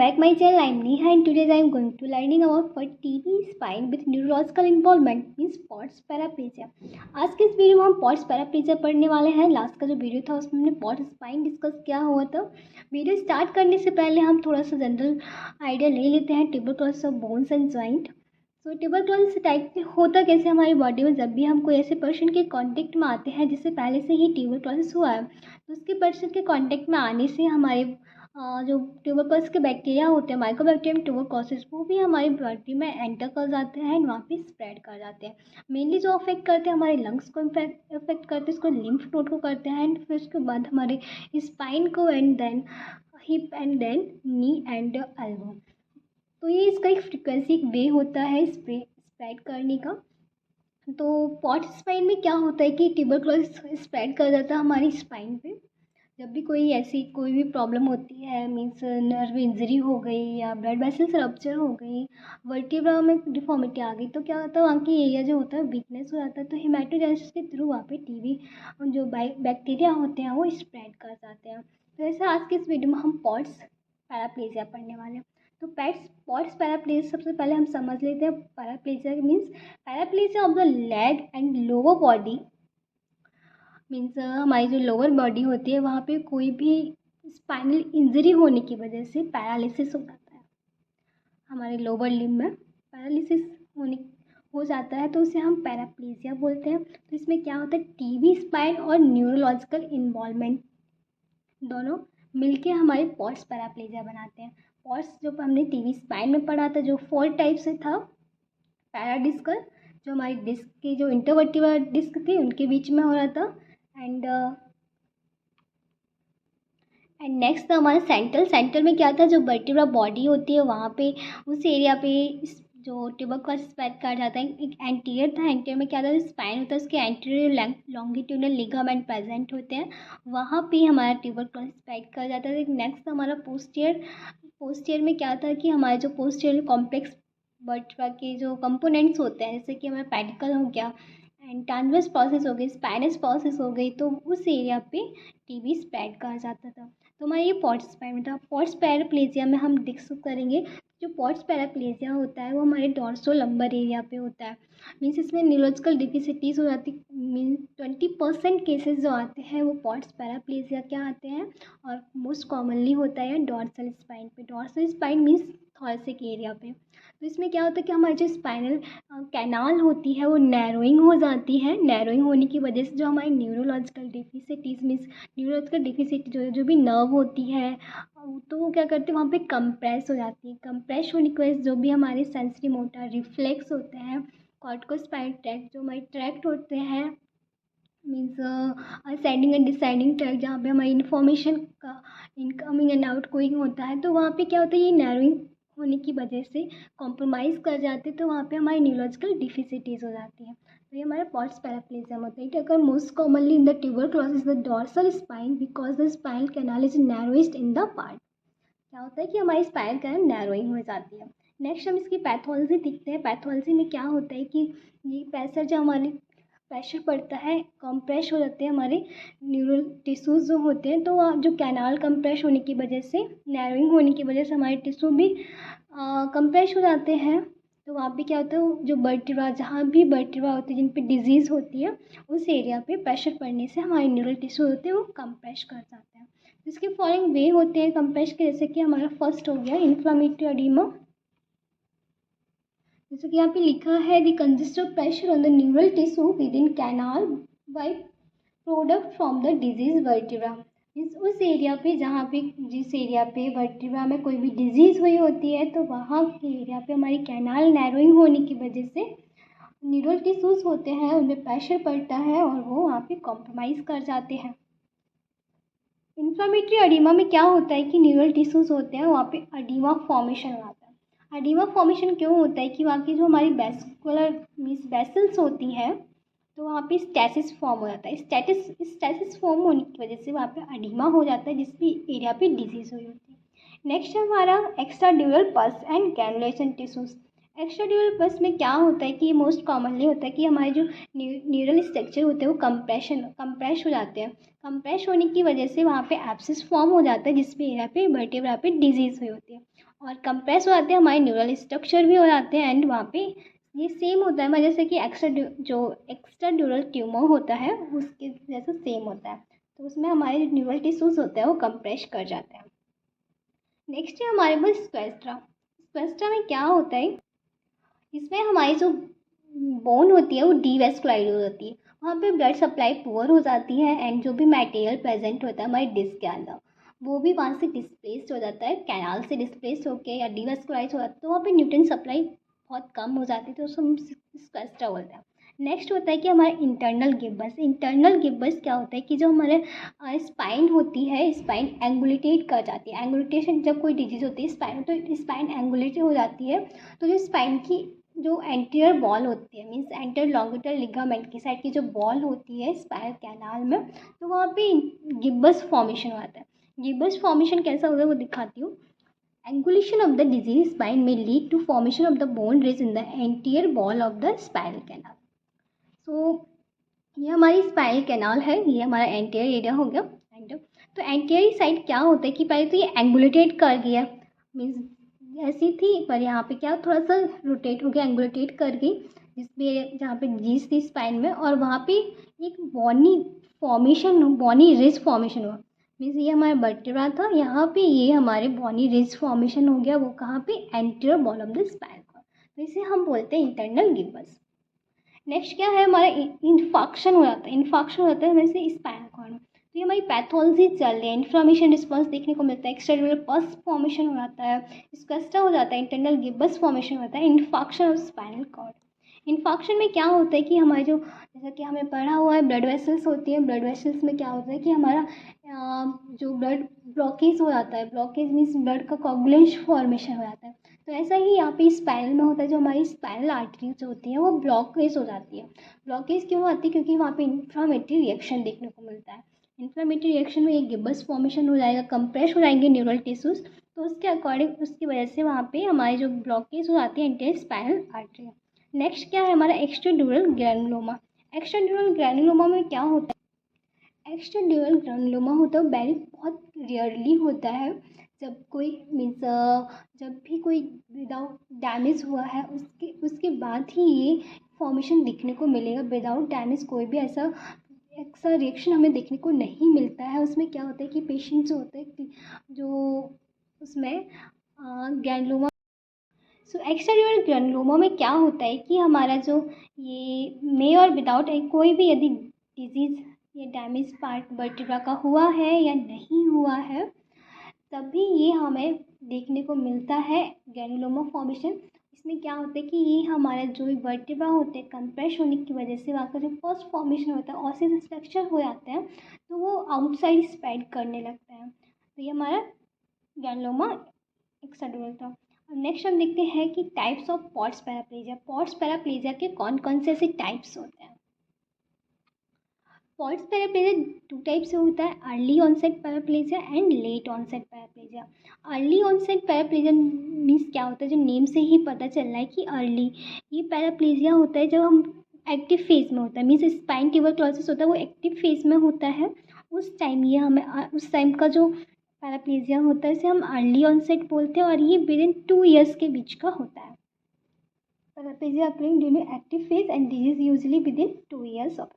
back my channel. I'm Neha and today I am going to learning about for TV spine with neurological involvement means POTS paraplegia. आज के इस video में हम POTS paraplegia पढ़ने वाले हैं. Last का जो वीडियो था उसमें हमने POTS स्पाइन डिस्कस किया हुआ था. वीडियो स्टार्ट करने से पहले हम थोड़ा सा जनरल आइडिया ले लेते हैं tuberculosis of bones and joint. तो ट्यूबरक्लोसिस टाइप होता कैसे हमारी बॉडी में, जब भी हम कोई ऐसे पर्सन के कांटेक्ट में आते हैं जिससे पहले से ही ट्यूबरक्लोसिस हुआ है तो उसके पर्सन के कांटेक्ट में आने से हमारे जो ट्यूबरक्लोसिस के बैक्टीरिया होते हैं माइकोबैक्टीरियम ट्यूबरक्लोसिस वो भी हमारी बॉडी में एंटर कर जाते हैं एंड वहाँ पे स्प्रेड कर जाते हैं. मेनली जो अफेक्ट करते हैं हमारे लंग्स को अफेक्ट करते हैं, उसको लिम्फ नोड को करते हैं एंड फिर उसके बाद हमारे स्पाइन को and then hip and then knee and elbow. तो ये इसका एक फ्रिक्वेंसी एक वे होता है स्प्रेड करने का. तो पॉट्स स्पाइन में क्या होता है कि ट्यूबरक्लोसिस स्प्रेड कर जाता है हमारी स्पाइन पे. जब भी कोई भी प्रॉब्लम होती है मीन्स नर्व इंजरी हो गई या ब्लड वेसल्स रप्चर हो गई, वर्टिब्रा में डिफॉर्मिटी आ गई, तो क्या होता है वहाँ की एरिया जो होता है वीकनेस हो जाता है. तो हेमाटोजेनेसिस के थ्रू वहाँ पे टीबी जो बैक्टीरिया होते हैं वो स्प्रेड कर जाते हैं. तो ऐसे आज के इस वीडियो में हम पॉट्स पैराप्लेजिया पढ़ने वाले हैं. तो पॉट्स पैराप्लेजिया सबसे पहले हम समझ लेते हैं. Paraplegia means paraplegia of the leg and lower body means हमारी जो लोअर बॉडी होती है वहाँ पे कोई भी स्पाइनल इंजरी होने की वजह से पैरालिसिस हो जाता है. हमारे लोअर लिम्ब में पैरालिसिस हो जाता है तो उसे हम पैराप्लेजिया बोलते हैं. तो इसमें क्या होता है टीबी स्पाइन और न्यूरोलॉजिकल इन्वॉल्वमेंट दोनों मिलके हमारे पॉट्स पैराप्लेजिया बनाते हैं. पॉट्स जो हमने टीबी स्पाइन में पढ़ा था जो 4 टाइप से था. पैराडिस्कल जो हमारी डिस्क की जो इंटरवर्टिब्रल डिस्क थी उनके बीच में हो रहा था एंड नेक्स्ट था हमारा सेंट्रल में क्या था जो वर्टिब्रल बॉडी होती है वहाँ पे उस एरिया पे जो ट्यूबरक्लोसिस स्प्रेड कर जाता है. एक एंटीरियर था, एंटीरियर में क्या था स्पाइन होता है उसके एंटीरियर लॉन्गिट्यूडनल लिगामेंट प्रेजेंट होते हैं वहाँ पे हमारा ट्यूबरक्लोसिस स्प्रेड कर जाता है. नेक्स्ट हमारा पोस्टियर में क्या था कि हमारे जो पोस्टियर कॉम्प्लेक्स वर्टिब्रा के जो कंपोनेंट्स होते हैं जैसे कि हमारा पेडिकल हो गया एंड ट्रांसवर्स प्रोसेस हो गई, स्पाइनस प्रोसेस हो गई, तो उस एरिया पे टीबी स्प्रेड कर जाता था. तो हमारा ये पॉट्स स्पाइन में था. पॉट्स पैराप्लेजिया में हम डिस्कस करेंगे. जो पॉट्स पैराप्लेजिया होता है वो हमारे डॉर्सोलम्बर एरिया पे होता है. मीन्स इसमें न्यूरोलॉजिकल डिफिसिटीज़ हो जाती. मीन्स 20% केसेस जो आते हैं वो पॉट्स पैराप्लेजिया क्या आते हैं और मोस्ट कॉमनली होता है डॉर्सल स्पाइन पे. डॉर्सल स्पाइन मीन्स थॉरैसिक एरिया पे. तो इसमें क्या होता है कि हमारी जो स्पाइनल कैनाल होती है वो नैरोइंग हो जाती है. नैरोइंग होने की वजह से जो हमारी न्यूरोलॉजिकल डिफिसिटीज़ मीन्स न्यूरोलॉजिकल डिफिसिटी जो भी नर्व होती है तो वो क्या करते हैं वहाँ पे कंप्रेस हो जाती है. कंप्रेस होने की वजह से जो भी हमारे सेंसरी मोटर रिफ्लेक्स होते हैं कॉर्टिकोस्पाइनल ट्रैक्ट जो हमारे ट्रैक्ट होते हैं means ascending and descending tract जहाँ पे हमारी इन्फॉर्मेशन का इनकमिंग एंड आउट गोइंग होता है तो वहाँ पे क्या होता है ये नैरोइंग होने की वजह से कॉम्प्रोमाइज़ कर जाते हैं तो वहाँ पे हमारी न्यूरोलॉजिकल डिफिसिटीज़ हो जाती है. तो ये हमारे पॉट्स पैराप्लेजिया में होता है. It occur most commonly in the tuberculosis the dorsal spine because the spinal canal is narrowest in the part. क्या होता है कि हमारी स्पाइनल कैनाल नैरोइंग हो जाती है. नेक्स्ट हम इसकी पैथोलॉजी देखते हैं. पैथोलॉजी में क्या होता है कि ये प्रेशर जो हमारे प्रेशर पड़ता है कंप्रेस हो जाते हैं हमारे न्यूरल टिश्यूज़ जो होते हैं. तो जो कैनाल कंप्रेस होने की वजह से नैरोइंग होने की वजह से हमारे टिश्यू भी कंप्रेस हो जाते हैं. तो वहाँ पे क्या होता है जो वर्टिब्रा जहाँ भी वर्टिब्रा होती है जिन पे डिजीज़ होती है उस एरिया पे प्रेशर पड़ने से हमारे न्यूरल टिश्यू होते हैं वो कंप्रेस कर जाते हैं. इसके फॉलोइंग वे होते हैं कंप्रेस के. जैसे कि हमारा फर्स्ट हो गया इन्फ्लेमेटरी एडिमा. जैसे कि यहाँ पे लिखा है the consist of pressure on the neural tissue with in canal by product from the disease vertebra. Means उस एरिया पे जहाँ पे जिस एरिया पे वर्टिब्रा में कोई भी डिजीज़ हुई होती है तो वहाँ के एरिया पे हमारी कैनाल नैरोइंग होने की वजह से न्यूरल टिश्यूज़ होते हैं उनमें प्रेशर पड़ता है और वो वहाँ पे कॉम्प्रोमाइज़ कर जाते हैं. इन्फ्लेमेटरी एडिमा में क्या होता है कि न्यूरल टिश्यूज़ होते हैं वहाँ पे एडिमा फॉर्मेशन आता है. एडिमा फॉर्मेशन क्यों होता है कि वहाँ की जो हमारी वेस्कुलर मीन्स वेसल्स होती हैं तो वहाँ पे स्टैसिस फॉर्म हो जाता है. स्टैसिस फॉर्म होने की वजह से वहाँ पे एडिमा हो जाता है जिस भी एरिया पे डिजीज़ हुई होती है. नेक्स्ट है हमारा एक्स्ट्राड्यूरल पस एंड ग्रैनुलेशन टिश्यूज़. एक्स्ट्राड्यूरल पस में क्या होता है कि मोस्ट कॉमनली होता है कि हमारे जो न्यूरल स्ट्रक्चर होते हैं वो कंप्रेस हो जाते हैं. कंप्रेस होने की वजह से वहाँ पे एब्सिस फॉर्म हो जाता है जिस भी एरिया पे वर्टिब्रा पे डिजीज़ हुई होती है. और कंप्रेस हो जाते हैं, हमारे न्यूरल स्ट्रक्चर भी हो जाते हैं एंड वहाँ पे ये सेम होता है हमारे जैसे कि एक्स्ट्रा ड्यूरल ट्यूमर होता है उसके जैसा सेम होता है। तो उसमें हमारे न्यूरल टिश्यूज़ होते हैं वो कंप्रेस कर जाते हैं। नेक्स्ट है हमारे पास स्क्वेस्ट्रा। स्क्वेस्ट्रा में क्या होता है, इसमें हमारी जो बोन होती है वो डीवेस्कुलाइज हो जाती है, वहाँ पे ब्लड सप्लाई पुअर हो जाती है एंड जो भी मटेरियल प्रेजेंट होता है हमारे डिस्क के अंदर वो भी वहाँ से डिस्प्लेस्ड हो जाता है, कैनाल से डिस्प्लेस्ड होके या डीवेस्कुलाइज हो जाता है, तो वहाँ पे न्यूट्रिएंट सप्लाई बहुत कम हो जाती है, तो उसको हम स्क्वेस्ट्रा बोलते हैं। नेक्स्ट होता है कि हमारे इंटरनल गिब्बस। इंटरनल गिब्बस क्या होता है कि जो हमारे स्पाइन होती है, स्पाइन एंगुलेटेट कर जाती है। एंगुलेटेशन जब कोई डिजीज होती है स्पाइन, तो स्पाइन एंगुलेटेड हो जाती है, तो जो स्पाइन की जो एंटीरियर वॉल होती है मीन्स एंटर लॉन्गिटल लिगामेंट की साइड की जो वॉल होती है स्पाइनल कैनाल में, तो वहाँ पे गिब्बस फॉर्मेशन आता है। गिब्बस फॉर्मेशन कैसा होगा वो दिखाती हूँ। Angulation of the diseased spine may lead to formation of the bone ridge in the anterior wall of the spinal canal. So ये हमारी स्पाइनल कैनाल है, ये हमारा एंटीरियर एरिया हो गया। एंड तो एंटीरियर साइड क्या होता है कि पहले तो ये एंगुलेटेड कर गया, मीन्स ऐसी थी पर यहाँ पे क्या थोड़ा सा रोटेट हो गया, एंगुलेटेट कर गई जिसमें जहाँ पे जीज थी स्पाइन में, और वहाँ पे एक बॉनी रिज फॉर्मेशन हुआ। मीन्स ये हमारा वर्टेब्रा था, यहाँ पे ये हमारे बॉनी रिज फॉर्मेशन हो गया, वो कहाँ पे anterior wall of the spinal cord, तो इसे हम बोलते हैं इंटरनल गिब्बस। नेक्स्ट क्या है हमारा इन्फाक्शन हो जाता है। इन्फाक्शन हो जाता है वैसे स्पाइनल कॉर्ड में, तो ये हमारी पैथोलॉजी चल रही है, इन्फ्लामेशन रिस्पॉन्स देखने को मिलता है, एक्सट्राड्यूरल पस फॉर्मेशन हो जाता है, स्क्वेस्ट्रा हो जाता है, इंटरनल गिब्बस फॉर्मेशन होता है, infarction of spinal cord. Infarction में क्या होता है कि हमारे जो जैसा कि हमें पढ़ा हुआ है ब्लड वेसल्स होती हैं, ब्लड वेसल्स में क्या होता है कि हमारा जो ब्लड ब्लॉकेज हो जाता है, ब्लॉकेज मीन्स ब्लड का कोगुलेशन फॉर्मेशन हो जाता है, तो ऐसा ही यहाँ पे स्पाइनल में होता है, जो हमारी स्पाइनल आर्टरीज होती हैं वो ब्लॉकेज हो जाती है। ब्लॉकेज क्यों आती है, क्योंकि वहाँ पे इन्फ्लामेटरी रिएक्शन देखने को मिलता है। इन्फ्लामेटरी रिएक्शन में एक गिब्बस फॉर्मेशन हो जाएगा, कंप्रेस हो जाएंगे न्यूरल टिश्यूज, तो उसके अकॉर्डिंग उसकी वजह से वहाँ पे हमारी जो ब्लॉकेज हो जाती है एंटीरियर स्पाइनल आर्टरी। नेक्स्ट क्या है हमारा एक्स्ट्राड्यूरल ग्रैनुलोमा। एक्स्ट्राड्यूरल ग्रैनुलोमा में क्या होता है, एक्स्ट्राड्यूरल ग्रैनुलोमा होता है वेरी बहुत रेयरली होता है, जब कोई मीन्स जब भी कोई विदाउट डैमेज हुआ है उसके बाद ही ये फॉर्मेशन दिखने को मिलेगा। विदाउट डैमेज कोई भी ऐसा रिएक्शन हमें देखने को नहीं मिलता है। उसमें क्या होता है कि पेशेंट जो होते हैं जो उसमें ग्रैनुलोमा, सो एक्स्ट्राड्यूरल ग्रैनुलोमा में क्या होता है कि हमारा जो ये में और विदाउट कोई भी यदि डिजीज़ या डैमेज पार्ट वर्टिब्रा का हुआ है या नहीं हुआ है, तभी ये हमें देखने को मिलता है ग्रैनुलोमा फॉर्मेशन। इसमें क्या होता है कि ये हमारा जो वर्टिब्रा होते हैं कंप्रेस होने की वजह से वहाँ का जो फर्स्ट फॉर्मेशन होता है ऑसिस स्ट्रक्चर हो जाता है, तो वो आउटसाइड स्प्रेड करने लगता है, तो ये हमारा ग्रैनुलोमा एक्स्ट्राड्यूरल था। नेक्स्ट हम देखते हैं कि types of pots paraplegia. Pots paraplegia के कौन कौन से ऐसे टाइप्स होते हैं। पॉट्स पैराप्लेजिया टू टाइप से होता है, early onset paraplegia and late onset paraplegia. Early onset paraplegia means क्या होता है, जो नेम से ही पता चल रहा है कि अर्ली, ये पैराप्लेजिया होता है जब हम एक्टिव फेज में होता है, मीन्स स्पाइन ट्यूबरक्लोसिस होता है वो एक्टिव फेज में होता है, उस टाइम ये हमें उस टाइम का जो पैराप्लेजिया होता है इसे हम अर्ली ऑनसेट बोलते हैं, और ये विद इन 2 ईयर्स के बीच का होता है। Paraplegia occurring during active phase and this is usually within 2 years of.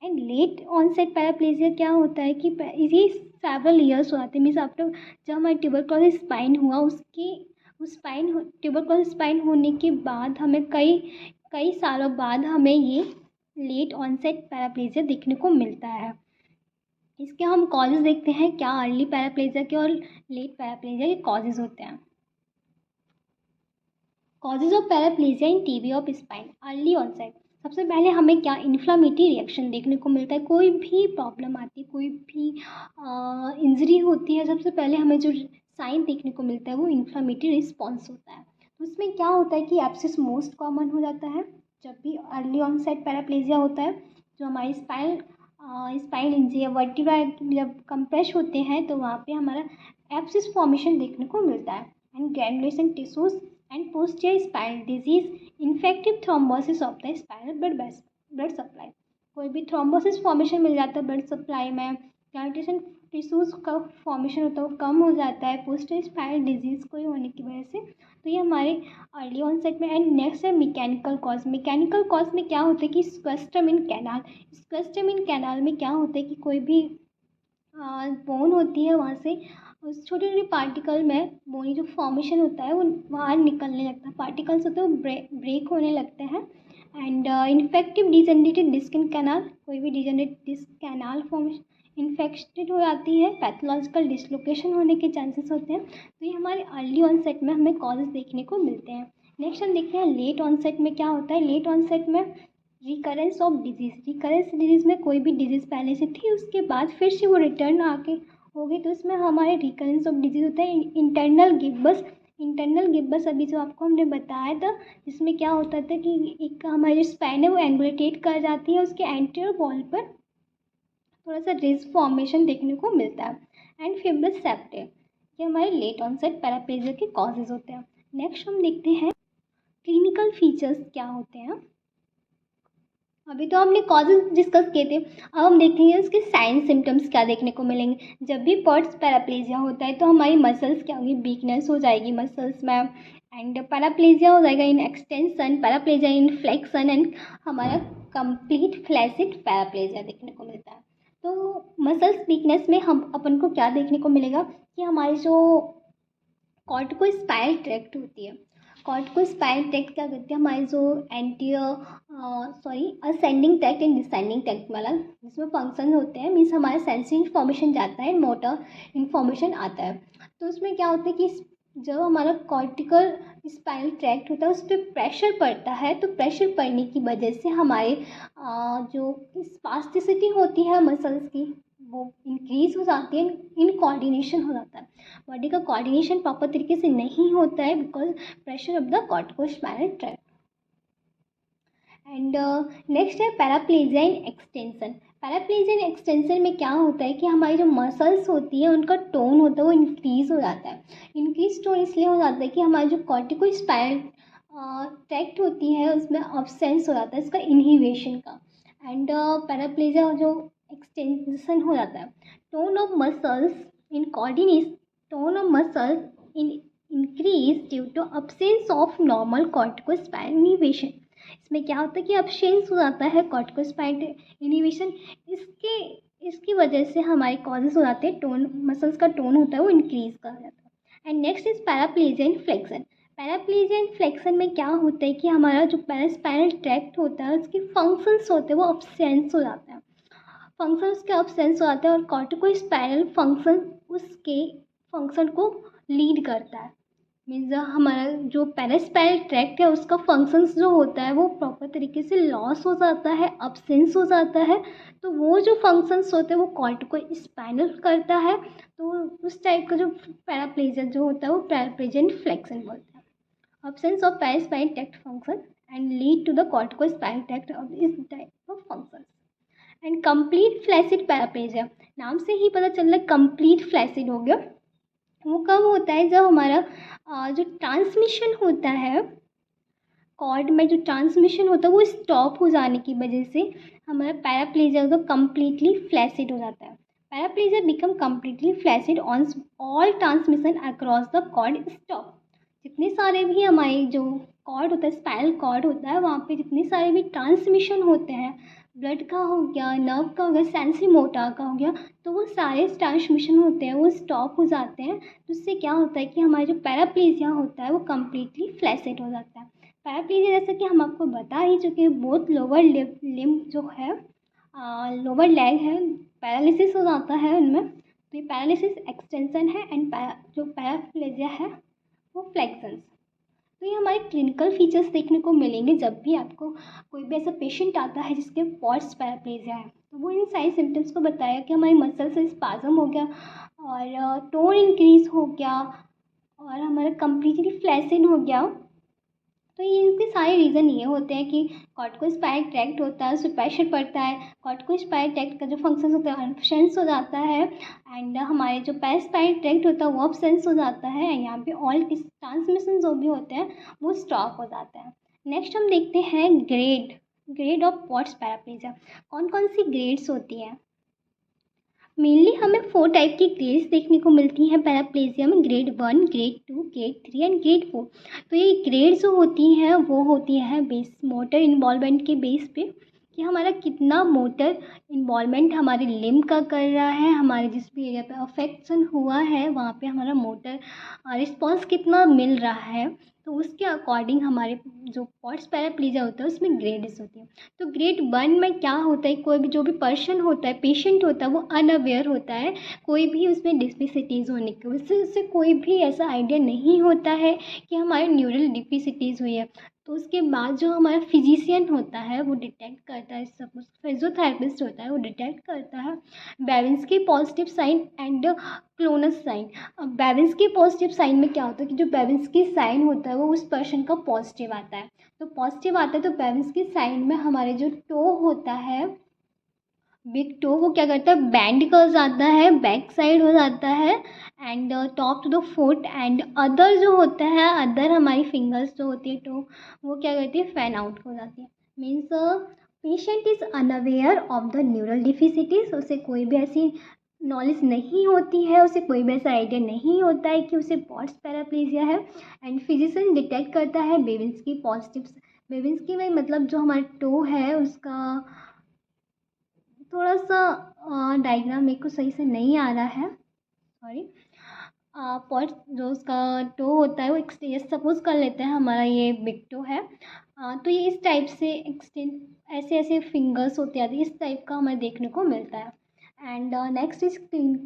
And late onset paraplegia क्या होता है कि ये सेवरल ईयर्स हो जाते हैं, मीन्स आफ्टर जब हमारे ट्यूबरक्लोसिस स्पाइन हुआ उसकी उस स्पाइन ट्यूबरक्लोसिस स्पाइन होने के बाद हमें कई सालों बाद हमें ये लेट ऑनसेट पैराप्लेजिया देखने को मिलता है। इसके हम कॉजेज़ देखते हैं, क्या अर्ली पैराप्लेजिया के और लेट पैराप्लेजिया के कॉजेज़ होते हैं। Causes of paraplegia in TB of spine. Early onset, सबसे पहले हमें क्या इन्फ्लामेटरी रिएक्शन देखने को मिलता है। कोई भी प्रॉब्लम आती है, कोई भी इंजरी होती है, सबसे पहले हमें जो साइन देखने को मिलता है वो इन्फ्लामेटरी रिस्पॉन्स होता है। तो उसमें क्या होता है कि एब्सिस मोस्ट कॉमन हो जाता है जब भी अर्ली ऑनसेट पैराप्लेजिया होता है। जो हमारी स्पाइन इंजरी या वर्टिब्रा जब कंप्रेस होते हैं तो वहाँ पे हमारा एब्सिस फॉर्मेशन देखने को मिलता है and granulation tissues and posterior spinal disease, infective thrombosis of the spinal blood supply. कोई भी थ्रोम्बोसिस फॉर्मेशन मिल जाता है ब्लड सप्लाई में, ग्लूटामेटेशन टिश्यूज़ का फॉर्मेशन होता है वो कम हो जाता है पोस्ट स्पाइनल डिजीज़ कोई होने की वजह से। तो ये हमारे अर्ली ऑनसेट में। एंड नेक्स्ट है मैकेनिकल कॉज। मैकेनिकल कॉज में क्या होता है कि स्क्वेस्टम इन कैनाल में क्या होता है कि कोई भी बोन होती है वहाँ से उस छोटे छोटे पार्टिकल में बोनी जो फॉर्मेशन होता है वो बाहर निकलने लगता है, पार्टिकल्स होते हैं वो ब्रेक होने लगते हैं। And infective degenerated disc in canal, कोई भी degenerate disc canal formation infected हो जाती है, पैथोलॉजिकल डिसलोकेशन होने के चांसेस होते हैं। तो ये हमारे अर्ली ऑनसेट में हमें कॉजेज देखने को मिलते हैं। नेक्स्ट हम देखते हैं लेट ऑनसेट में क्या होता है। लेट ऑनसेट में recurrence of disease. Recurrence disease में कोई भी डिजीज़ पहले से थी उसके बाद फिर से वो रिटर्न आके हो गई, तो इसमें हमारे रिकरेंस ऑफ डिजीज़ होता है। इंटरनल गिब्बस अभी जो आपको हमने बताया था, जिसमें क्या होता था कि एक हमारी जो स्पाइन है वो एंगुलेटेट कर जाती है, उसके एंटीरियर वॉल पर थोड़ा सा रिज फॉर्मेशन देखने को मिलता है। एंड फिब्रस सेप्टे, ये हमारे लेट ऑनसेट पैराप्लेजिया के कॉजेज होते हैं। नेक्स्ट हम देखते हैं क्लिनिकल फीचर्स क्या होते हैं। अभी तो हमने कॉजेज डिस्कस किए थे, अब हम देखेंगे उसके साइन सिम्टम्स क्या देखने को मिलेंगे। जब भी पॉट्स पैराप्लेजिया होता है तो हमारी मसल्स क्या होगी, वीकनेस हो जाएगी मसल्स में। एंड पैराप्लेजिया हो जाएगा in extension, paraplegia in flexion, and हमारा कंप्लीट फ्लैसिड पैराप्लेजिया देखने को मिलता है। तो मसल्स वीकनेस में हम अपन को क्या देखने को मिलेगा कि हमारी जो कॉर्टिकोस्पाइनल ट्रैक्ट होती है, कॉर्टिकोस्पाइनल ट्रैक्ट क्या करती है, हमारे जो ascending tract and descending tract वाला जिसमें फंक्शन होते हैं, मीन्स हमारा सेंसरी इन्फॉर्मेशन जाता है, मोटर इन्फॉर्मेशन आता है। तो उसमें क्या होता है कि जब हमारा कॉर्टिकल स्पाइनल ट्रैक्ट होता है उस पर प्रेशर पड़ता है, तो प्रेशर पड़ने की वजह से हमारे जो स्पास्टिसिटी होती है मसल्स की वो इंक्रीज हो जाती है, इन कोऑर्डिनेशन हो जाता है। बॉडी का कोऑर्डिनेशन प्रॉपर तरीके से नहीं होता है because pressure of the corticospinal tract. And next है पैराप्लेजिया इन एक्सटेंशन। पैराप्लेजिया इन एक्सटेंशन में क्या होता है कि हमारी जो मसल्स होती है उनका टोन होता है वो इंक्रीज हो जाता है। इंक्रीज टोन इसलिए हो जाता है कि हमारी जो कॉर्टिकोस्पाइनल ट्रैक्ट होती है उसमें अब्सेंस हो जाता है इसका इनहिबिशन का। एंड पैराप्लेजिया जो एक्सटेंशन हो जाता है, tone of muscles in coordination, tone of muscles in increase due to absence of normal corticospinal inhibition. इसमें क्या होता है कि अब्सेंस हो जाता है कॉर्टिकोस्पाइनल इनहिबिशन, इसकी वजह से हमारे कॉजेज हो जाते हैं, टोन मसल्स का टोन होता है वो इंक्रीज कर जाता है। And next is paraplegia in flexion. Paraplegia in flexion में क्या होता है कि हमारा जो पैरास्पाइनल ट्रैक्ट होता है उसके फंक्शंस होते हैं वो अब्सेंस हो जाते हैं, फंक्शंस के अब्सेंस हो जाते हैं और कॉर्टिकोस्पाइनल फंक्शन उसके फंक्शन को लीड करता है। मीन्स हमारा जो पैरास्पाइनल ट्रैक्ट है उसका फंक्शंस जो होता है वो प्रॉपर तरीके से लॉस हो जाता है, अब्सेंस हो जाता है। तो वो जो फंक्शंस होते हैं वो कॉर्टिकोस्पाइनल करता है। तो उस टाइप का जो पैराप्लेजिया जो होता है वो पैराप्लेजिया इन फ्लेक्शन बोलते हैं। Absence of paraspinal tract function and lead to the corticospinal tract of this type of functions. And complete flaccid paraplegia, नाम से ही पता चल रहा है कंप्लीट फ्लैसिड हो गया। वो कब होता है जब हमारा जो ट्रांसमिशन होता है कॉर्ड में, जो ट्रांसमिशन होता है वो स्टॉप हो जाने की वजह से हमारा पैराप्लेजिया तो कम्प्लीटली फ्लैसिड हो जाता है। Paraplegia become completely flaccid on all transmission across the cord stop. जितने सारे भी हमारे जो कॉर्ड होता है, स्पाइनल कॉर्ड होता है, वहाँ पे जितने सारे भी ट्रांसमिशन होते हैं, ब्लड का हो गया, नर्व का हो गया, सेंसरी मोटर का हो गया, तो वो सारे ट्रांसमिशन होते हैं वो स्टॉप हो जाते हैं। तो उससे क्या होता है कि हमारा जो पैराप्लेजिया होता है वो कम्प्लीटली फ्लैसिड हो जाता है। पैराप्लेजिया जैसा कि हम आपको बता ही चुके हैं, बहुत लोअर लिम्ब जो है, लोअर लेग है, पैरालिसिस हो जाता है उनमें। तो ये पैरालिसिस एक्सटेंशन है एंड जो पैराप्लेजिया है वो फ्लेक्शंस। तो ये हमारे क्लिनिकल फीचर्स देखने को मिलेंगे जब भी आपको कोई भी ऐसा पेशेंट आता है जिसके पॉट्स पैराप्लेजिया है। तो वो इन सारे सिम्टम्स को बताया कि हमारी मसल से स्पाज़म हो गया और टोन इंक्रीज हो गया और हमारा कम्प्लीटली फ्लैसिड हो गया। तो ये इनके सारे रीज़न ये होते हैं कि कॉर्टिकोस्पाइनल ट्रैक्ट होता है, उस पर प्रेशर पड़ता है, कॉर्टिकोस्पाइनल ट्रैक्ट का जो फंक्शन होता है अब्सेंस हो जाता है एंड हमारे जो पैरास्पाइनल ट्रैक्ट होता है वो अब्सेंस हो जाता है। यहाँ पे ऑल ट्रांसमिशन जो भी होते हैं वो स्टॉप हो जाते हैं। नेक्स्ट हम देखते हैं ग्रेड ऑफ पॉट्स पैराप्लेजिया। कौन कौन सी ग्रेड्स होती हैं। मेनली हमें 4 टाइप की ग्रेड्स देखने को मिलती हैं पैराप्लेजिया में, grade 1, grade 2, grade 3 and grade 4। तो ये ग्रेड जो होती हैं वो होती हैं बेस मोटर इन्वॉल्वमेंट के बेस पे, कि हमारा कितना मोटर इन्वॉल्वमेंट हमारे लिम्ब का कर रहा है, हमारे जिस भी एरिया पे अफेक्शन हुआ है वहाँ पे हमारा मोटर रिस्पॉन्स कितना मिल रहा है। तो उसके अकॉर्डिंग हमारे जो पॉट्स पैराप्लीजिया होता है उसमें ग्रेड्स होती हैं। तो ग्रेड 1 में क्या होता है, कोई भी जो भी पर्सन होता है, पेशेंट होता है, वो अनअवेयर होता है कोई भी उसमें डिफिसिटीज़ होने की, उससे कोई भी ऐसा आइडिया नहीं होता है कि हमारे न्यूरल डिफिसिटीज़ हुई है। तो उसके बाद जो हमारा फिजिशियन होता है वो डिटेक्ट करता है, सपोज फिजियोथेरेपिस्ट होता है वो डिटेक्ट करता है Babinski positive sign and clonus sign. अब बेविंस्की पॉजिटिव साइन में क्या होता है कि जो बेविंस्की साइन होता है वो उस पर्सन का पॉजिटिव आता है। तो पॉजिटिव आता है तो बेविंस्की साइन में हमारे जो टो होता है, बिग टो, वो क्या करता है बैंड कर जाता है, बैक साइड हो जाता है and top to the foot and other जो होता है, अदर हमारी फिंगर्स जो होती है टो, वो क्या करती है फैन आउट हो जाती है। Means patient is unaware of the neural deficits, उसे कोई भी ऐसी नॉलेज नहीं होती है, उसे कोई भी ऐसा आइडिया नहीं होता है कि उसे पॉट्स पैराप्लेजिया है। एंड फिजिशियन डिटेक्ट करता है बेविंस्की पॉजिटिव। बेविंस्की में मतलब जो हमारा टो है उसका थोड़ा सा डायग्राम मेरे को सही से नहीं आ रहा है, सॉरी। पॉट जो उसका टो होता है वो एक्सटेंड, सपोज कर लेते हैं हमारा ये बिग टो है। तो ये इस टाइप से एक्सटेंड, ऐसे ऐसे फिंगर्स होते आते इस टाइप का हमें देखने को मिलता है। एंड नेक्स्ट इज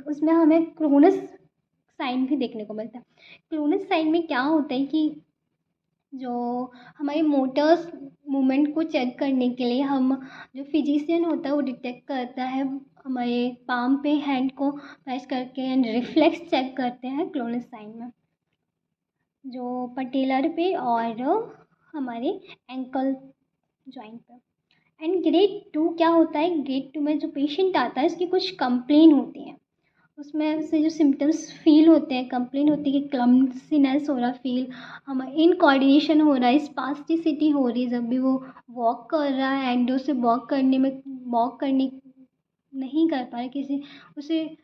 उसमें हमें क्रोनस साइन भी देखने को मिलता है। क्रोनस साइन में क्या होता है कि जो हमारे मोटर्स मूवमेंट को चेक करने के लिए हम, जो फिजिशियन होता है वो डिटेक्ट करता है हमारे पाम पे हैंड को प्रेस करके एंड रिफ्लेक्स चेक करते हैं क्लोनस साइन में, जो पटेलर पे और हमारे एंकल जॉइंट पे। एंड ग्रेड 2 क्या होता है, ग्रेड 2 में जो पेशेंट आता है उसकी कुछ कंप्लेन होती है, उसमें उससे जो सिम्टम्स फील होते हैं, कंप्लेन होती है कि क्लम्सीनेस हो रहा फील, हम इनकोऑर्डिनेशन हो रहा है, स्पास्टिसिटी हो रही है जब भी वो वॉक कर रहा है एंड उसे वॉक करने नहीं कर पा रहा, किसी उसे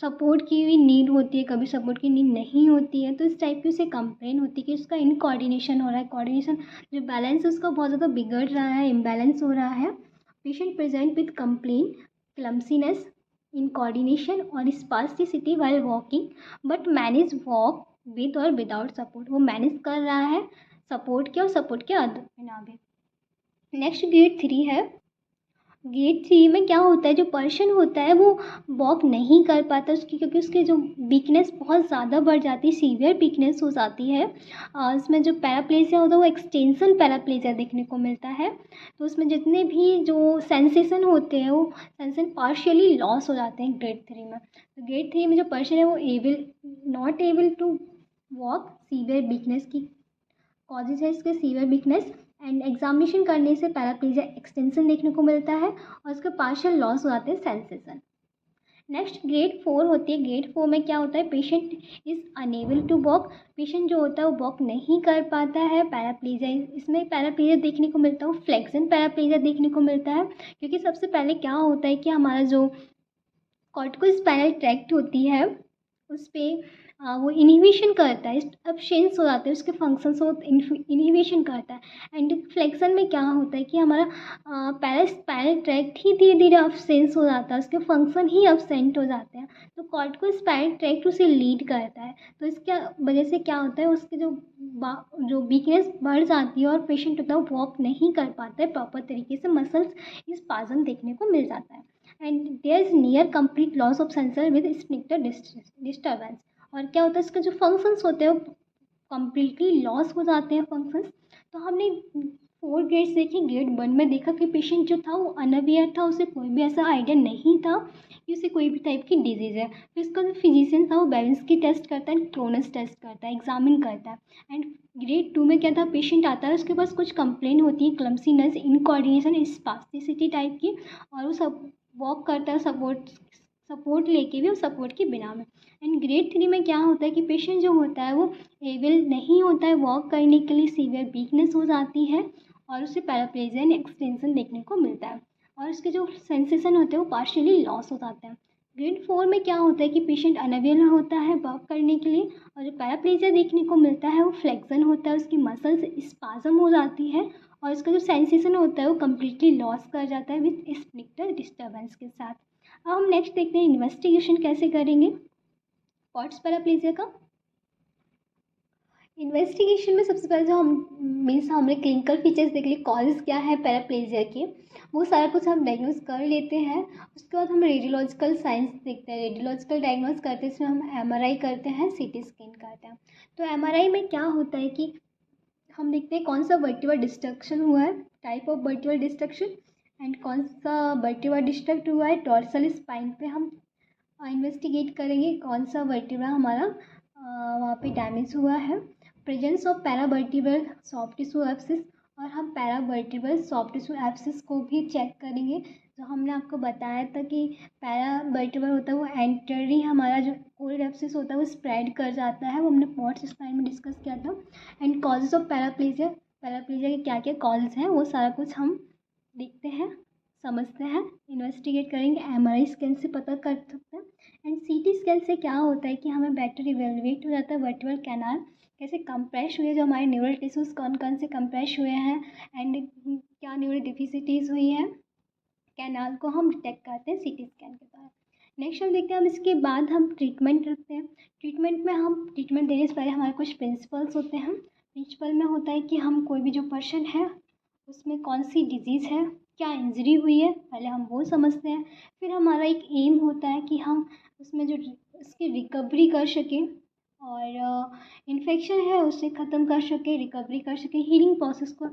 सपोर्ट की भी नीड होती है, कभी सपोर्ट की नीड नहीं होती है, तो इस टाइप की उसे कंप्लेन होती है कि उसका इनकोऑर्डिनेशन हो रहा है, कोऑर्डिनेशन जो बैलेंस उसका बहुत ज़्यादा बिगड़ रहा है, इम्बैलेंस हो रहा है। Patient present with complain clumsiness in coordination और spasticity while walking but manage walk with और विदाउट सपोर्ट, वो मैनेज कर रहा है सपोर्ट के और सपोर्ट के बिना भी। नेक्स्ट ग्रेड 3 है। ग्रेड 3 में क्या होता है, जो पर्सन होता है वो वॉक नहीं कर पाता उसकी, क्योंकि उसकी जो वीकनेस बहुत ज़्यादा बढ़ जाती है, सीवियर वीकनेस हो जाती है। उसमें जो पैराप्लेजिया होता है वो एक्सटेंशन पैराप्लेजिया देखने को मिलता है। तो उसमें जितने भी जो सेंसेशन होते हैं वो सेंसेशन पार्शियली लॉस हो जाते हैं ग्रेड 3 में। तो ग्रेड 3 में जो पर्सन है वो not able to walk, severe weakness की कॉजेज है इसके सीवियर वीकनेस एंड एग्जामिनेशन करने से पैराप्लेजिया एक्सटेंशन देखने को मिलता है और उसके पार्शियल लॉस हो जाते हैं सेंसेशन। नेक्स्ट ग्रेड 4 होती है। ग्रेड 4 में क्या होता है, patient is unable to walk, patient जो होता है वो वॉक नहीं कर पाता है। पैराप्लेजिया, इसमें पैराप्लेजिया देखने को मिलता है, फ्लेक्सन पैराप्लेजिया देखने को मिलता है, क्योंकि सबसे पहले क्या होता है कि हमारा जो कॉर्टिकोस्पाइनल ट्रैक्ट होती है उस पर वो इनिबिशन करता है, अब्सेंस हो जाते हैं उसके फंक्शंस, वो इनिबिशन करता है। एंड फ्लेक्सन में क्या होता है कि हमारा पैरास्पाइनल ट्रैक्ट ही धीरे धीरे अब्सेंस हो जाता है, उसके फंक्शन ही अब्सेंट हो जाते हैं। तो कॉर्टिकोस्पाइनल ट्रैक्ट उसे लीड करता है, तो इसके वजह से क्या होता है, उसके जो वीकनेस बढ़ जाती है और पेशेंट होता है वो वॉक नहीं कर पाता है प्रॉपर तरीके से, मसल्स स्पाज्म देखने को मिल जाता है। And there is near complete loss of sensor with sphincter disturbance. और क्या होता है, इसके जो फंक्शंस होते हैं वो कम्प्लीटली लॉस हो जाते हैं फंक्शंस। तो हमने 4 ग्रेड्स देखी। ग्रेड 1 में देखा कि पेशेंट जो था वो अनअवेयर था, उसे कोई भी ऐसा आइडिया नहीं था कि उसे कोई भी टाइप की डिजीज़ है। फिर उसका जो फिजिशियन था वो बेविंस्की टेस्ट करता है, क्रोनस टेस्ट करता है, एग्जामिन करता है। एंड ग्रेड 2 में क्या था, पेशेंट आता है उसके पास कुछ कंप्लेन होती है, क्लम्सीनेस, इनकोऑर्डिनेशन, स्पास्टिसिटी टाइप की, और वो सब वॉक करता है सपोर्ट लेके भी और सपोर्ट के बिना में। एंड ग्रेड 3 में क्या होता है कि पेशेंट जो होता है वो एबल नहीं होता है वॉक करने के लिए, सीवियर वीकनेस हो जाती है और उसे पैराप्लेजिया एक्सटेंशन देखने को मिलता है और उसके जो सेंसेशन होते हैं वो पार्शियली लॉस हो जाते हैं। ग्रेड 4 में क्या होता है कि पेशेंट अनअवेयर होता है वर्क करने के लिए, और जो पैराप्लेजिया देखने को मिलता है वो फ्लेक्सन होता है, उसकी मसल्स स्पाज़म हो जाती है और इसका जो सेंसेशन होता है वो कम्प्लीटली लॉस कर जाता है विथ स्पेक्ट्रल डिस्टर्बेंस के साथ। अब हम नेक्स्ट देखते हैं इन्वेस्टिगेशन कैसे करेंगे पॉट्स पैराप्लेजिया का। इन्वेस्टिगेशन में सबसे पहले जो हम मीन्स हमने क्लिनिकल फीचर्स देख लिए, कॉजेज क्या है पैराप्लेजिया के, वो सारा कुछ हम डायग्नोज कर लेते हैं। उसके बाद हम रेडियोलॉजिकल साइंस देखते हैं, रेडियोलॉजिकल डायग्नोज करते हैं, इसमें हम एमआरआई करते हैं, सीटी स्कैन करते हैं। तो एमआरआई में क्या होता है कि हम देखते हैं कौन सा वर्टिब्रल डिस्ट्रक्शन हुआ है, type of vertebral destruction, and कौन सा वर्टिब्रा डिस्ट्रक्ट हुआ है। डॉर्सल स्पाइन पे हम इन्वेस्टिगेट करेंगे कौन सा वर्टिब्रा हमारा वहाँ पे डैमेज हुआ है। Presence of paravertebral soft tissue abscess, और हम पैरावर्टिब्रल सॉफ्ट टिश्यू एब्सिस को भी चेक करेंगे। जो हमने आपको बताया था कि पैरावर्टिब्रल होता है वो एंटरी, हमारा जो कोल्ड एब्सिस होता है वो स्प्रेड कर जाता है, वो हमने पॉट्स स्पाइन में डिस्कस किया था। And causes of paraplegia, paraplegia के क्या क्या कॉजेज हैं वो सारा कुछ हम देखते हैं, समझते हैं, इन्वेस्टिगेट करेंगे, एमआरआई स्कैन से पता कर सकते हैं। एंड सीटी स्कैन से क्या होता है कि हमें बेटर इवेलुएट हो जाता है वर्टिब्रल कैनाल कैसे कंप्रेस हुए, जो हमारे न्यूरल टिश्यूज कौन कौन से कंप्रेस हुए हैं एंड क्या न्यूरल डिफिसिटीज़ हुई हैं, कैनाल को हम डिटेक्ट करते हैं सीटी स्कैन के द्वारा। नेक्स्ट हम देखते हैं, हम इसके बाद हम ट्रीटमेंट रखते हैं। ट्रीटमेंट में हम ट्रीटमेंट देने से पहले हमारे कुछ प्रिंसिपल्स होते हैं। प्रिंसिपल में होता है कि हम कोई भी जो पर्सन है उसमें कौन सी डिजीज़ है, क्या इंजरी हुई है, पहले हम वो समझते हैं। फिर हमारा एक एम होता है कि हम उसमें जो उसकी रिकवरी कर सकें और इन्फेक्शन है उसे ख़त्म कर सकें, रिकवरी कर सकें, हीलिंग प्रोसेस को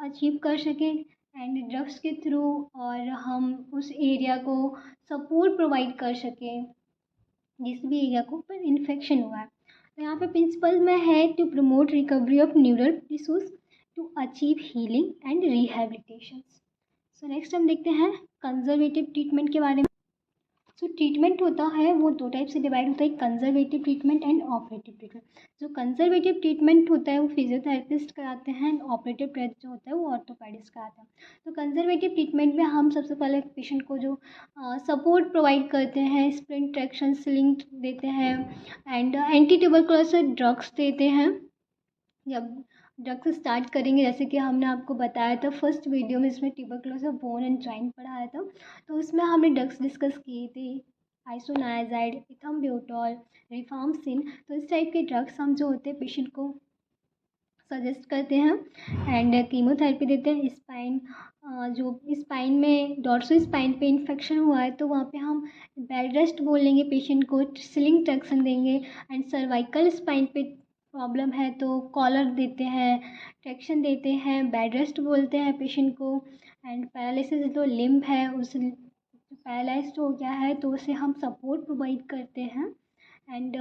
अचीव कर सकें एंड ड्रग्स के थ्रू, और हम उस एरिया को सपोर्ट प्रोवाइड कर सकें जिस भी एरिया को पर इन्फेक्शन हुआ है। तो यहाँ पे प्रिंसिपल में है to promote recovery of neural tissues to achieve healing and rehabilitation. So next हम देखते हैं कंजर्वेटिव ट्रीटमेंट के बारे में। सो ट्रीटमेंट होता है वो दो टाइप से डिवाइड होता है, conservative treatment and operative treatment. जो कंजर्वेटिव ट्रीटमेंट होता है वो फिजियोथेरेपिस्ट कराते हैं, ऑपरेटिव ट्रीटमेंट जो होता है वो ऑर्थोपेडिस्ट कराते हैं। तो कंजर्वेटिव ट्रीटमेंट में हम सबसे पहले पेशेंट को जो सपोर्ट प्रोवाइड करते हैं, स्प्रिंट ट्रैक्शन स्लिंग देते हैं एंड एंटी ट्यूबरकुलोसिस ड्रग्स देते हैं। जब ड्रग्स स्टार्ट करेंगे, जैसे कि हमने आपको बताया था फर्स्ट वीडियो में, इसमें ट्यूबरकुलोसिस बोन एंड जॉइंट पढ़ाया था, तो उसमें हमने ड्रग्स डिस्कस किए थे, आइसोनायाजाइड, इथम्ब्यूटॉल, रिफार्मसिन। तो इस टाइप के ड्रग्स हम जो होते हैं पेशेंट को सजेस्ट करते हैं एंड कीमोथेरेपी देते हैं। स्पाइन जो स्पाइन में डॉर्सो स्पाइन पे इन्फेक्शन हुआ है तो वहाँ पे हम बेड रेस्ट बोलेंगे पेशेंट को, स्लिंग ट्रैक्शन देंगे। एंड सर्वाइकल स्पाइन पे प्रॉब्लम है तो कॉलर देते हैं, ट्रैक्शन देते हैं, बेड रेस्ट बोलते हैं पेशेंट को। एंड पैरालिसिस जो लिम्ब है उस पैरालाइज्ड हो गया है तो उसे हम सपोर्ट प्रोवाइड करते हैं। एंड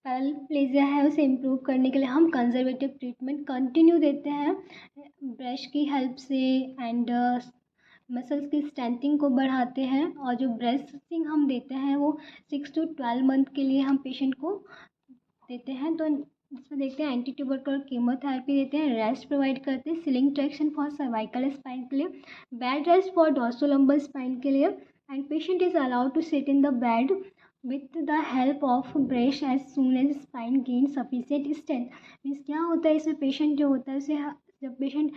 पैराप्लेजिया है उसे इम्प्रूव करने के लिए हम कंजर्वेटिव ट्रीटमेंट कंटिन्यू देते हैं ब्रश की हेल्प से एंड मसल्स की स्ट्रेंथिंग को बढ़ाते हैं। और जो ब्रेस्टिंग हम देते हैं वो 6 to 12 मंथ के लिए हम पेशेंट को देते हैं। तो इसमें देखते हैं एंटी ट्यूबरकुलर कीमोथेरेपी देते हैं, रेस्ट प्रोवाइड करते हैं, sling traction for cervical spine के लिए, bed rest for dorsolumbar spine के लिए। And patient is allowed to sit in the bed with the help of brush as soon as spine gain sufficient strength. Means क्या होता है इसमें, patient जो होता है उसे जब पेशेंट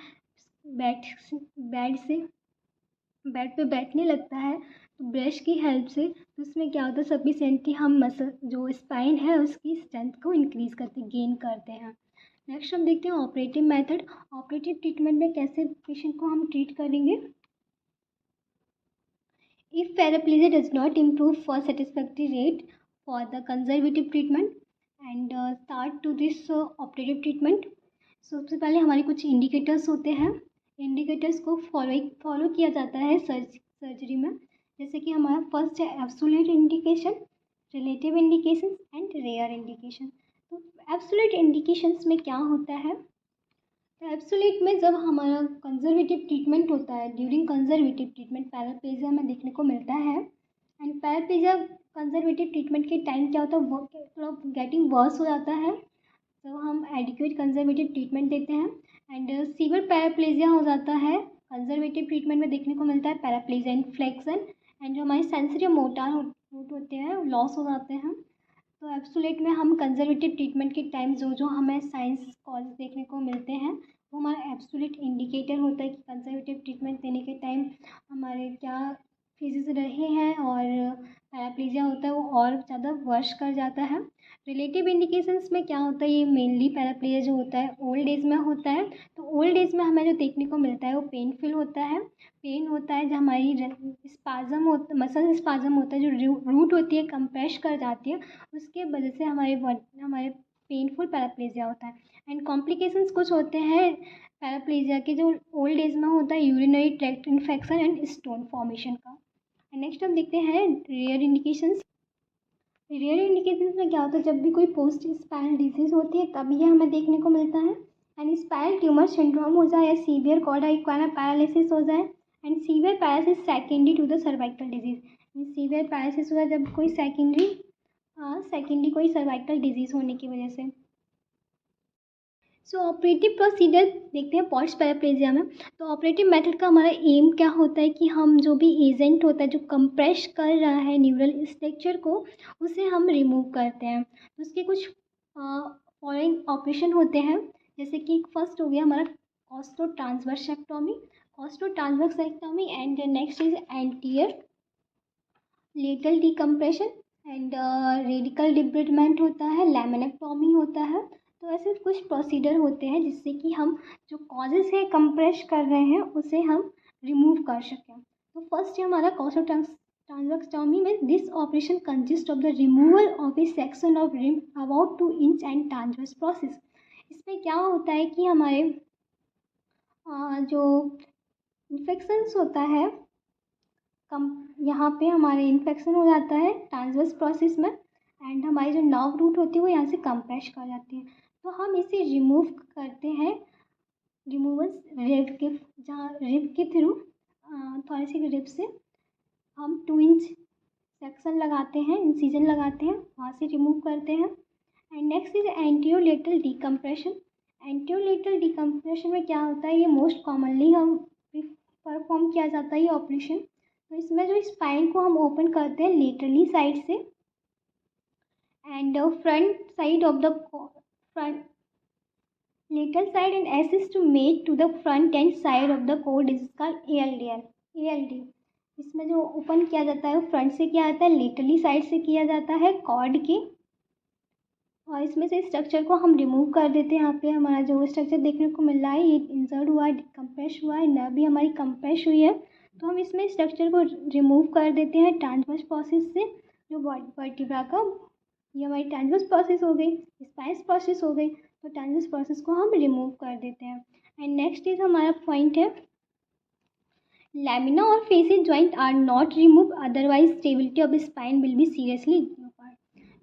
बेड पे बैठने लगता है तो ब्रश की हेल्प से तो उसमें क्या होता है सफिशिएंटली हम मसल जो स्पाइन है उसकी स्ट्रेंथ को इंक्रीज करते गेन करते हैं। नेक्स्ट हम देखते हैं ऑपरेटिव मेथड। ऑपरेटिव ट्रीटमेंट में कैसे पेशेंट को हम ट्रीट करेंगे। If paraplegia does not improve for satisfactory rate for the conservative treatment and start to this operative treatment, सबसे पहले हमारे कुछ इंडिकेटर्स होते हैं, इंडिकेटर्स को फॉलो किया जाता है सर्जरी में। जैसे कि हमारा फर्स्ट है absolute indication, relative indications and rare indication. तो एब्सोल्यूट इंडिकेशंस में क्या होता है, तो एब्सोल्यूट में जब हमारा कंजर्वेटिव ट्रीटमेंट होता है, ड्यूरिंग कंजर्वेटिव ट्रीटमेंट पैराप्लेजिया में देखने को मिलता है। एंड पैराप्लेजिया कंजर्वेटिव ट्रीटमेंट के टाइम क्या होता है, थोड़ा गेटिंग वर्स हो जाता है जब हम एडिक्वेट कंजर्वेटिव ट्रीटमेंट देते हैं। एंड सीवियर पैराप्लेजिया हो जाता है कंजर्वेटिव ट्रीटमेंट में देखने को मिलता है पैराप्लेजिया इन फ्लेक्शन एंड जो हमारे सेंसरी मोटर रूट होते हैं लॉस हो जाते हैं। तो एब्सोल्यूट में हम कंजर्वेटिव ट्रीटमेंट के टाइम जो जो हमें साइंस कॉज देखने को मिलते हैं वो हमारा एब्सोल्यूट इंडिकेटर होता है कि कंजर्वेटिव ट्रीटमेंट देने के टाइम हमारे क्या फेजेस रहे हैं और पैराप्लीजिया होता है वो और ज़्यादा वर्ष कर जाता है। रिलेटिव इंडिकेशंस में क्या होता है, ये मेनली पैराप्लीजिया जो होता है ओल्ड एज में होता है। तो ओल्ड एज में हमें जो देखने को मिलता है वो पेनफुल होता है। पेन होता है जो हमारी स्पाजम होता मसल स्पाजम होता है, जो रूट होती है कंप्रेस कर जाती है, उसके वजह से हमारे पेनफुल पैराप्लीजिया होता है। एंड कॉम्प्लिकेशंस कुछ होते हैं पैराप्लीजिया के जो ओल्ड एज में होता है, urinary tract infection and stone formation का। नेक्स्ट हम देखते हैं रेयर इंडिकेशंस। रेयर इंडिकेशंस में क्या होता है, जब भी कोई पोस्ट स्पाइनल डिजीज होती है तब ये हमें देखने को मिलता है। एंड स्पाइनल ट्यूमर सिंड्रोम हो जाए या सीवियर कॉर्ड इक्वाना पैरालिसिस हो जाए and severe paralysis secondary to the cervical disease. Severe paralysis हो जाए जब कोई सेकेंडरी कोई सर्वाइकल डिजीज होने की वजह से। सो ऑपरेटिव प्रोसीजर देखते हैं पोस्ट पैराप्लेजिया में। तो ऑपरेटिव मेथड का हमारा एम क्या होता है कि हम जो भी एजेंट होता है जो कंप्रेस कर रहा है न्यूरल स्ट्रक्चर को, उसे हम रिमूव करते हैं। तो उसके कुछ फॉलोइंग ऑपरेशन होते हैं, जैसे कि फर्स्ट हो गया हमारा costotransversectomy and next is anterior lateral decompression and radical debridement होता है, लैमिनेक्टोमी होता है। तो ऐसे कुछ प्रोसीजर होते हैं जिससे कि हम जो कॉजेज है कंप्रेस कर रहे हैं उसे हम रिमूव कर सकें। तो फर्स्ट है हमारा कॉस्टो ट्रांसवर्सेक्टोमी में this operation consist of the removal of a section of rim about 2 inch and transverse process. इसमें क्या होता है कि हमारे जो इन्फेक्शंस होता है कम यहाँ पे हमारे इन्फेक्शन हो जाता है ट्रांसवर्स प्रोसेस में एंड हमारी जो नर्व रूट होती है वो यहाँ से कंप्रेस कर जाती है। तो हम इसे रिमूव करते हैं रिमूवल्स रिब के जहाँ रिब के थ्रू थोड़ी सी रिब से हम 2 इंच सेक्शन लगाते हैं, इंसिजन लगाते हैं, वहाँ से रिमूव करते हैं। And next is anterolateral decompression. Anterolateral decompression में क्या होता है, ये मोस्ट कॉमनली हम परफॉर्म किया जाता है ये ऑपरेशन। तो इसमें जो स्पाइन को हम ओपन करते हैं लेटरली साइड से and front side of the front lateral side and assist to mate to the front end side of the cord is called ALD। इसमें जो ओपन किया जाता है वो फ्रंट से किया जाता है, लेटरली साइड से किया जाता है कॉर्ड के, और इसमें से स्ट्रक्चर को हम रिमूव कर देते हैं। यहाँ पे हमारा जो स्ट्रक्चर देखने को मिल रहा है ये इंसर्ट हुआ है, कंप्रेस हुआ है, नर्व भी हमारी कंप्रेस हुई है। तो हम इसमें स्ट्रक्चर को रिमूव कर देते हैं ट्रांसवर्स प्रोसेस से। जो वर्टिब्रा का ये हमारी ट्रांसवर्स प्रोसेस हो गई, स्पाइस प्रोसेस हो गई, तो ट्रांसवर्स प्रोसेस को हम रिमूव कर देते हैं। एंड नेक्स्ट इज हमारा पॉइंट है लैमिना और facets joint are not remove otherwise stability of spine will be seriously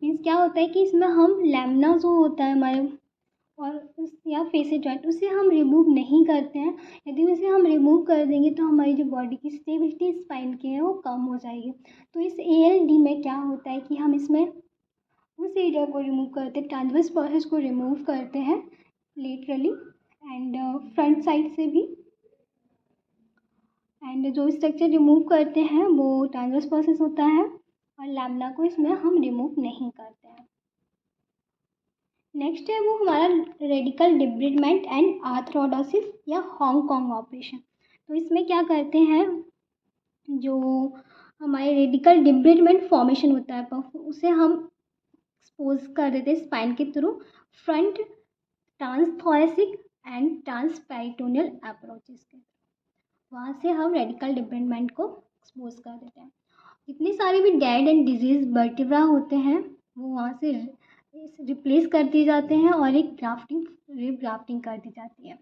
means क्या होता है कि इसमें हम लैमिना जो होता है हमारे और उस या फेसिस जॉइंट उसे हम रिमूव नहीं करते हैं। यदि उसे हम रिमूव कर देंगे तो हमारी जो बॉडी की स्टेबिलिटी स्पाइन की है वो कम हो जाएगी। तो इस ALD में क्या होता है कि हम इसमें उस एरिया को रिमूव करते हैं, ट्रांसवर्स प्रोसेस को रिमूव करते हैं लेटरली एंड फ्रंट साइड से भी, एंड जो स्ट्रक्चर रिमूव करते हैं वो ट्रांसवर्स प्रोसेस होता है और लैमिना को इसमें हम रिमूव नहीं करते हैं। नेक्स्ट है वो हमारा रेडिकल डिब्रिडमेंट एंड आर्थरोडोसिस या हांगकांग ऑपरेशन। तो इसमें क्या करते हैं, जो हमारे रेडिकल डिब्रिडमेंट फॉर्मेशन होता है उसे हम एक्सपोज कर देते हैं स्पाइन के थ्रू फ्रंट ट्रांसथोरेसिक एंड ट्रांसपेरिटोनियल अप्रोचेस के, वहाँ से हम रेडिकल डिब्रिडमेंट को एक्सपोज कर देते हैं। जितनी सारी भी डेड एंड डिजीज वर्टिब्रा होते हैं वो वहाँ से रिप्लेस कर दिए जाते हैं और एक रिग्राफ्टिंग कर दी जाती है।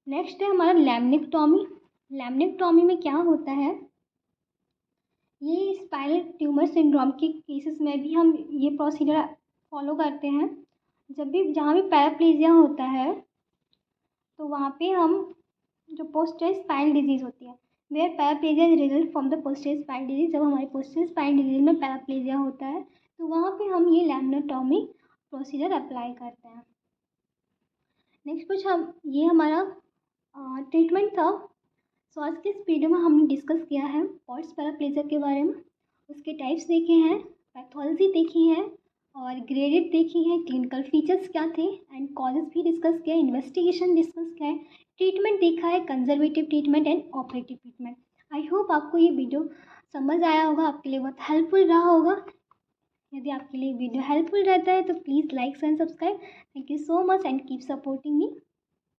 नेक्स्ट है हमारा लैमिनेक्टोमी। लैमिनेक्टोमी में क्या होता है, ये स्पाइनल ट्यूमर सिंड्रोम के केसेस में भी हम ये प्रोसीजर फॉलो करते हैं। जब भी जहाँ भी पैराप्लेजिया होता है तो वहाँ पे हम जो पोस्टीरियर स्पाइनल डिजीज़ होती है where paraplegia is result from the posterior spinal disease, जब हमारे पोस्टीरियर स्पाइनल डिजीज में पैराप्लेजिया होता है तो वहाँ पे हम ये लैमिनेक्टोमी प्रोसीजर अप्लाई करते हैं। नेक्स्ट कुछ हम ये हमारा ट्रीटमेंट था। सो आज के इस वीडियो में हमने डिस्कस किया है पॉट्स पैराप्लेजिया के बारे में, उसके टाइप्स देखे हैं, पैथोलॉजी देखी है और ग्रेडेड देखी है, क्लिनिकल फीचर्स क्या थे एंड कॉजेज भी डिस्कस किया, इन्वेस्टिगेशन डिस्कस किया है, ट्रीटमेंट देखा है, conservative treatment and operative treatment. I hope आपको ये वीडियो समझ आया होगा, आपके लिए बहुत हेल्पफुल रहा होगा। यदि आपके लिए वीडियो हेल्पफुल रहता है तो please like and subscribe. Thank you so much and keep supporting me.